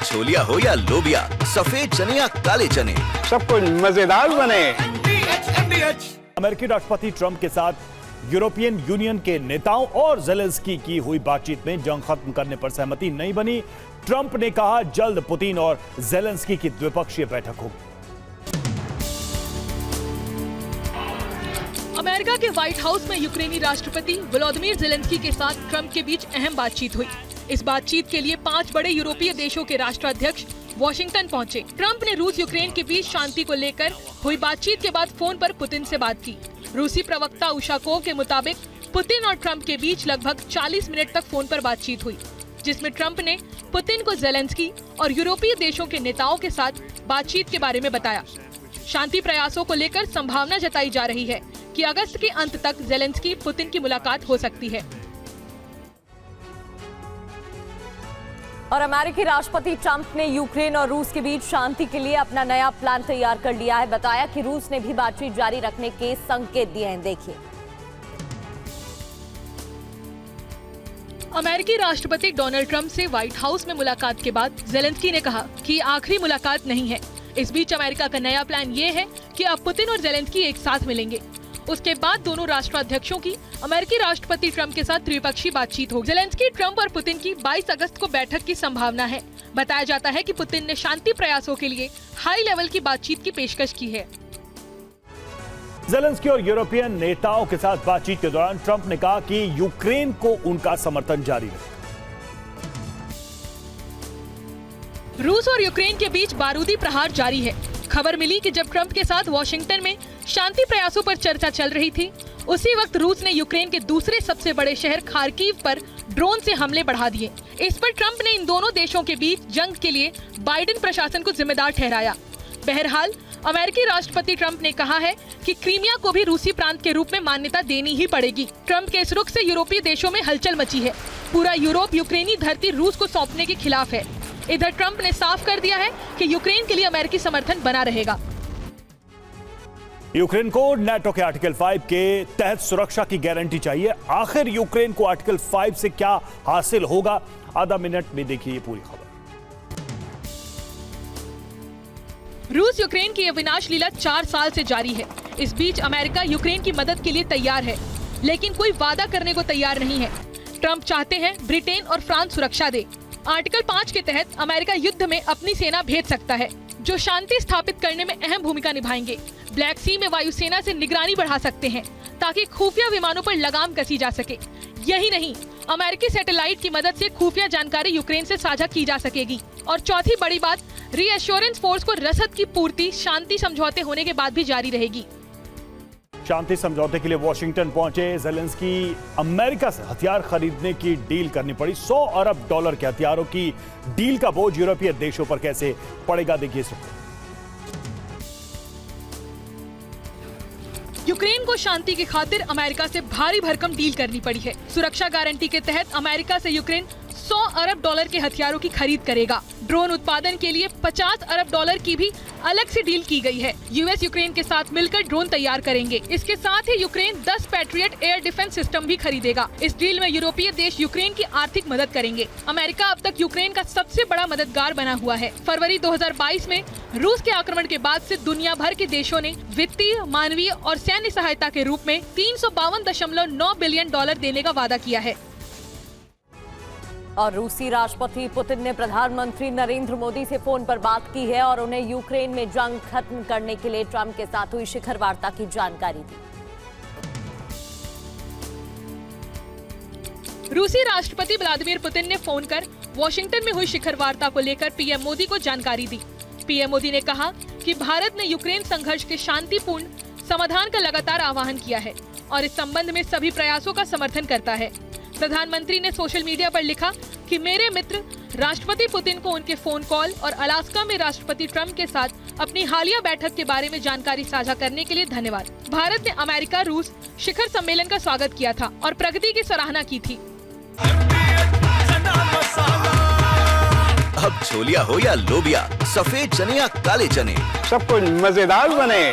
छोलिया हो या लोबिया, सफेद चने या काले चने, सब कुछ मजेदार बने। अमेरिकी राष्ट्रपति ट्रंप के साथ यूरोपियन यूनियन के नेताओं और ज़ेलेंस्की की हुई बातचीत में जंग खत्म करने पर सहमति नहीं बनी। ट्रंप ने कहा जल्द पुतिन और ज़ेलेंस्की की द्विपक्षीय बैठक होगी। अमेरिका के व्हाइट हाउस में यूक्रेनी राष्ट्रपति वोलोदिमीर ज़ेलेंस्की के साथ ट्रंप के बीच अहम बातचीत हुई। इस बातचीत के लिए 5 बड़े यूरोपीय देशों के राष्ट्राध्यक्ष वॉशिंगटन पहुंचे। ट्रंप ने रूस यूक्रेन के बीच शांति को लेकर हुई बातचीत के बाद फोन पर पुतिन से बात की। रूसी प्रवक्ता उशाकोव के मुताबिक पुतिन और ट्रंप के बीच लगभग 40 मिनट तक फोन पर बातचीत हुई, जिसमें ट्रंप ने पुतिन को ज़ेलेंस्की और यूरोपीय देशों के नेताओं के साथ बातचीत के बारे में बताया। शांति प्रयासों को लेकर संभावना जताई जा रही है कि अगस्त के अंत तक ज़ेलेंस्की पुतिन की मुलाकात हो सकती है। और अमेरिकी राष्ट्रपति ट्रंप ने यूक्रेन और रूस के बीच शांति के लिए अपना नया प्लान तैयार कर लिया है। बताया कि रूस ने भी बातचीत जारी रखने के संकेत दिए हैं। देखिए, अमेरिकी राष्ट्रपति डोनाल्ड ट्रंप से व्हाइट हाउस में मुलाकात के बाद ज़ेलेंस्की ने कहा कि आखिरी मुलाकात नहीं है। इस बीच अमेरिका का नया प्लान ये है कि अब पुतिन और ज़ेलेंस्की एक साथ मिलेंगे। उसके बाद दोनों राष्ट्राध्यक्षों की अमेरिकी राष्ट्रपति ट्रंप के साथ त्रिपक्षीय बातचीत होगी। ज़ेलेंस्की, ट्रंप और पुतिन की 22 अगस्त को बैठक की संभावना है। बताया जाता है कि पुतिन ने शांति प्रयासों के लिए हाई लेवल की बातचीत की पेशकश की है। ज़ेलेंस्की और यूरोपियन नेताओं के साथ बातचीत के दौरान ट्रंप ने कहा कि यूक्रेन को उनका समर्थन जारी रहे। रूस और यूक्रेन के बीच बारूदी प्रहार जारी है। खबर मिली कि जब ट्रंप के साथ वॉशिंगटन में शांति प्रयासों पर चर्चा चल रही थी, उसी वक्त रूस ने यूक्रेन के दूसरे सबसे बड़े शहर खार्किव पर ड्रोन से हमले बढ़ा दिए। इस पर ट्रंप ने इन दोनों देशों के बीच जंग के लिए बाइडेन प्रशासन को जिम्मेदार ठहराया। बहरहाल, अमेरिकी राष्ट्रपति ट्रंप ने कहा है कि क्रीमिया को भी रूसी प्रांत के रूप में मान्यता देनी ही पड़ेगी। ट्रंप के इस रुख से यूरोपीय देशों में हलचल मची है। पूरा यूरोप यूक्रेनी धरती रूस को सौंपने के खिलाफ है। इधर ट्रंप ने साफ कर दिया है कि यूक्रेन के लिए अमेरिकी समर्थन बना रहेगा। यूक्रेन को नाटो के आर्टिकल 5 के तहत सुरक्षा की गारंटी चाहिए। आखिर यूक्रेन को आर्टिकल 5 से क्या हासिल होगा, आधा मिनट में देखिए ये पूरी खबर। रूस यूक्रेन की यह विनाश लीला 4 साल से जारी है। इस बीच अमेरिका यूक्रेन की मदद के लिए तैयार है, लेकिन कोई वादा करने को तैयार नहीं है। ट्रंप चाहते हैं ब्रिटेन और फ्रांस सुरक्षा दे। आर्टिकल 5 के तहत अमेरिका युद्ध में अपनी सेना भेज सकता है, जो शांति स्थापित करने में अहम भूमिका निभाएंगे। ब्लैक सी में वायुसेना से निगरानी बढ़ा सकते हैं ताकि खुफिया विमानों पर लगाम कसी जा सके। यही नहीं, अमेरिकी सैटेलाइट की मदद से खुफिया जानकारी यूक्रेन से साझा की जा सकेगी। और चौथी बड़ी बात, रीएश्योरेंस फोर्स को रसद की पूर्ति शांति समझौते होने के बाद भी जारी रहेगी। शांति समझौते के लिए वॉशिंगटन पहुंचे ज़ेलेंस्की। अमेरिका से हथियार खरीदने की डील करनी पड़ी। $100 अरब के हथियारों की डील का बोझ यूरोपीय देशों पर कैसे पड़ेगा, देखिए इस रिपोर्ट। यूक्रेन को शांति की खातिर अमेरिका से भारी भरकम डील करनी पड़ी है। सुरक्षा गारंटी के तहत अमेरिका से यूक्रेन $100 अरब के हथियारों की खरीद करेगा। ड्रोन उत्पादन के लिए $50 अरब की भी अलग से डील की गई है। यूएस यूक्रेन के साथ मिलकर ड्रोन तैयार करेंगे। इसके साथ ही Ukraine 10 Patriot air defence system भी खरीदेगा। इस डील में यूरोपीय देश यूक्रेन की आर्थिक मदद करेंगे। अमेरिका अब तक यूक्रेन का सबसे बड़ा मददगार बना हुआ है। फरवरी 2022 में रूस के आक्रमण के बाद से दुनिया भर के देशों ने वित्तीय, मानवीय और सैन्य सहायता के रूप में $352.9 बिलियन देने का वादा किया है। और रूसी राष्ट्रपति पुतिन ने प्रधानमंत्री नरेंद्र मोदी से फोन पर बात की है और उन्हें यूक्रेन में जंग खत्म करने के लिए ट्रंप के साथ हुई शिखर वार्ता की जानकारी दी। रूसी राष्ट्रपति व्लादिमीर पुतिन ने फोन कर वॉशिंगटन में हुई शिखर वार्ता को लेकर पीएम मोदी को जानकारी दी। पीएम मोदी ने कहा कि भारत ने यूक्रेन संघर्ष के शांतिपूर्ण समाधान का लगातार आह्वान किया है और इस संबंध में सभी प्रयासों का समर्थन करता है। प्रधानमंत्री ने सोशल मीडिया पर लिखा कि मेरे मित्र राष्ट्रपति पुतिन को उनके फोन कॉल और अलास्का में राष्ट्रपति ट्रंप के साथ अपनी हालिया बैठक के बारे में जानकारी साझा करने के लिए धन्यवाद। भारत ने अमेरिका रूस शिखर सम्मेलन का स्वागत किया था और प्रगति की सराहना की थी। अब छोलिया हो या लोबिया, सफेद चने या काले चने, सब कुछ मजेदार बने।